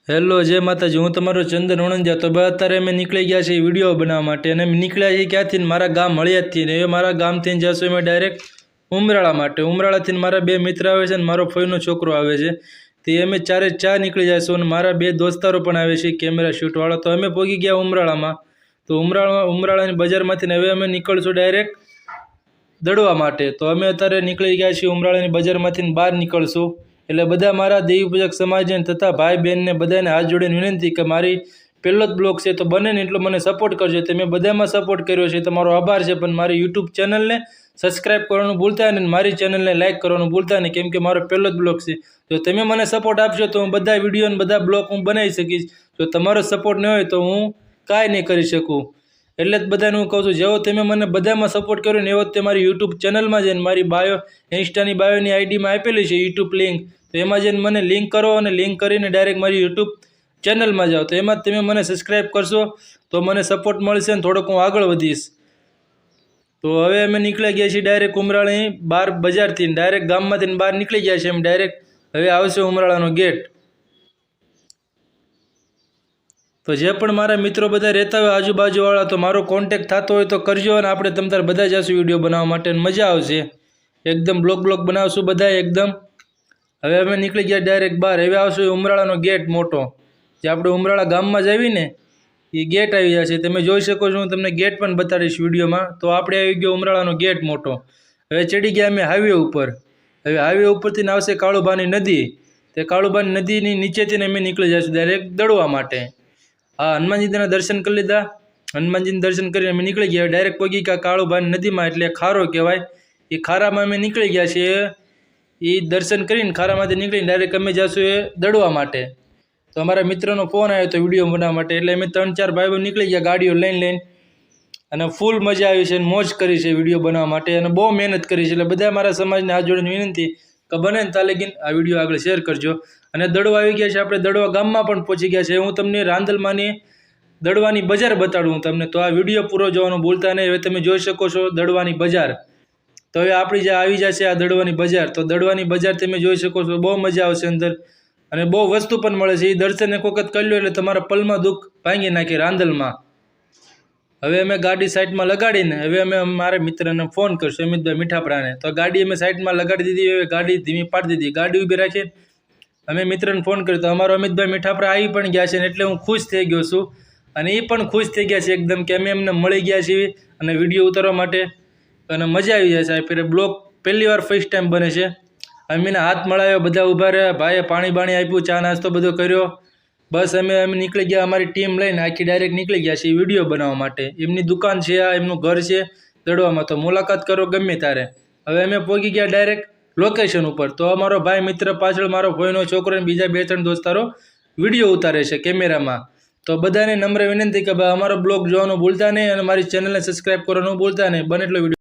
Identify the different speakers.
Speaker 1: Hello જય માતાજી, હું તમારો ચંદન વણંજા। તો અત્યારે અમે નીકળી ગયા છીએ વિડીયો બનાવવા માટે અને અમે નીકળ્યા છીએ ક્યાંથી? મારા ગામ મળિયાદથી ને એ મારા ગામથી જશું અમે ડાયરેક્ટ ઉમરાળા માટે। ઉમરાળાથી મારા બે મિત્ર આવે છે અને મારો ફઈનો છોકરો આવે છે, તે અમે ચારે ચાર નીકળી જઈશું અને મારા બે દોસ્તારો પણ આવે છે કેમેરા શૂટવાળા। તો અમે પહોંચી ગયા ઉમરાળામાં। તો ઉમરાળાની બજારમાંથી હવે અમે નીકળશું ડાયરેક્ટ દડવા માટે। તો અમે અત્યારે નીકળી ગયા છીએ ઉમરાળાની બજારમાંથી બહાર નીકળશું। એટલે બધા મારા દેવી પૂજક સમાજને તથા ભાઈ બહેનને બધાને હાથ જોડીને વિનંતી કે મારી પહેલો જ બ્લોગ છે તો બને ને એટલો મને સપોર્ટ કરજો। તમે બધામાં સપોર્ટ કર્યો છે, તમારો આભાર છે, પણ મારી યુટ્યુબ ચેનલને સબસ્ક્રાઈબ કરવાનું ભૂલતા નહીં, મારી ચેનલને લાઇક કરવાનું ભૂલતા નહીં, કેમ કે મારો પહેલો જ બ્લોગ છે। જો તમે મને સપોર્ટ આપશો તો હું બધા વિડીયો અને બધા બ્લોગ હું બનાવી શકીશ। જો તમારો સપોર્ટ ન હોય તો હું કાંઈ નહીં કરી શકું। એટલે જ બધાને હું કહું છું, જેવો તમે મને બધામાં સપોર્ટ કર્યો ને એવો જ તમારી યુટ્યુબ ચેનલમાં જઈને મારી બાયો ઇન્સ્ટાની બાયોની આઈડીમાં આપેલી છે યુટ્યુબ લિંક, તો એમાં જઈને મને લિંક કરો અને લિંક કરીને ડાયરેક્ટ મારી યુટ્યુબ ચેનલમાં જાઓ। તો એમાં તમે મને સબસ્ક્રાઈબ કરશો તો મને સપોર્ટ મળશે અને થોડોક હું આગળ વધીશ। તો હવે અમે નીકળી ગયા છીએ ડાયરેક્ટ ઉમરાળાની બહાર બજારથી, ડાયરેક્ટ ગામમાંથી બહાર નીકળી ગયા છીએ એમ ડાયરેક્ટ હવે આવશે ઉમરાળાનો ગેટ। તો જે પણ મારા મિત્રો બધા રહેતા હોય આજુબાજુવાળા, તો મારો કોન્ટેક્ટ થતો હોય તો કરજો અને આપણે તમ તાર બધા જઈશું વિડીયો બનાવવા માટે અને મજા આવશે એકદમ। બ્લોગ બનાવશું બધા એકદમ। હવે અમે નીકળી ગયા ડાયરેક્ટ બહાર, હવે આવશું ઉમરાળાનો ગેટ મોટો, જે આપણે ઉમરાળા ગામમાં જ આવીને એ ગેટ આવી જશે। તમે જોઈ શકો છો, હું તમને ગેટ પણ બતાડીશ વિડીયોમાં। તો આપણે આવી ગયો ઉમરાળાનો ગેટ મોટો। હવે ચડી ગયા અમે હાઈવે ઉપર। હવે હાઈવે ઉપરથી આવશે કાળુભાની નદી, તે કાળુભાની નદીની નીચેથી અમે નીકળી જઈશું ડાયરેક્ટ દડવા માટે। હા, હનુમાનજીના દર્શન કરી લીધા, હનુમાનજીના દર્શન કરીને અમે નીકળી ગયા ડાયરેક્ટ પગી ગયા કાળુભાની નદીમાં, એટલે ખારો કહેવાય। એ ખારામાં અમે નીકળી ગયા છીએ। એ દર્શન કરીને ખારામાંથી નીકળીને ડાયરેક્ટ અમે જઈશું એ દડવા માટે। તો અમારા મિત્રનો ફોન આવ્યો હતો વિડીયો બનાવવા માટે, એટલે અમે 3-4 ભાઈઓ નીકળી ગયા ગાડીઓ લઈને અને ફૂલ મજા આવી છે અને મોજ કરી છે વિડીયો બનાવવા માટે અને બહુ મહેનત કરી છે। એટલે બધા મારા સમાજને હાથ જોડીને વિનંતી કે બને ને ત્યાં લગીને આ વિડીયો આગળ શેર કરજો। અને દડવા આવી ગયા છે, આપણે દડવા ગામમાં પણ પહોંચી ગયા છે। હું તમને રાંદલમાંની દડવાની બજાર બતાડું તમને, તો આ વિડીયો પૂરો જોવાનું ભૂલતા નહીં। હવે તમે જોઈ શકો છો દડવાની બજાર। તો હવે આપણી જે આવી જશે આ દડવાની બજાર। તો દડવાની બજાર તમે જોઈ શકો છો, બહુ મજા આવશે અંદર અને બહુ વસ્તુ પણ મળે છે। એ દર્શન એક વખત કરી લો એટલે તમારા પલમાં દુઃખ ભાંગી નાખે રાંદલમાં। હવે અમે ગાડી સાઈડમાં લગાડીને હવે અમે મારા મિત્રને ફોન કરશું, અમિતભાઈ મીઠાપરાને। તો ગાડી અમે સાઈડમાં લગાડી દીધી, હવે ગાડી ધીમી પાડી દીધી, ગાડી ઊભી રાખી અમે મિત્રને ફોન કર્યો। તો અમારો અમિતભાઈ મીઠાપરા આવી પણ ગયા છે ને એટલે હું ખુશ થઈ ગયો છું અને એ પણ ખુશ થઈ ગયા છે એકદમ કે અમે એમને મળી ગયા છીએ અને વિડીયો ઉતારવા માટે અને મજા આવી જાય છે। પહેલાં બ્લોગ પહેલી વાર ફર્સ્ટ ટાઈમ બને છે। અમે હાથ મળાવ્યો, બધા ઊભા રહ્યા, ભાઈએ પાણી આપ્યું, ચા નાસ્તો બધો કર્યો। બસ અમે નીકળી ગયા અમારી ટીમ લઈને, આખી ડાયરેક્ટ નીકળી ગયા છીએ વિડીયો બનાવવા માટે। એમની દુકાન છે, આ એમનું ઘર છે દડવામાં, તો મુલાકાત કરો ગમે ત્યારે। હવે અમે પહોંચી ગયા ડાયરેક્ટ લોકેશન ઉપર। તો અમારો ભાઈ મિત્ર પાછળ મારો ભાઈનો છોકરો અને બીજા 2-3 દોસ્તારો વિડીયો ઉતારે છે કેમેરામાં। તો બધાને નમ્ર વિનંતી કે ભાઈ અમારો બ્લોગ જોવાનું ભૂલતા નહીં અને મારી ચેનલને સબસ્ક્રાઈબ કરવાનું ભૂલતા નહીં, બને એટલો વિડીયો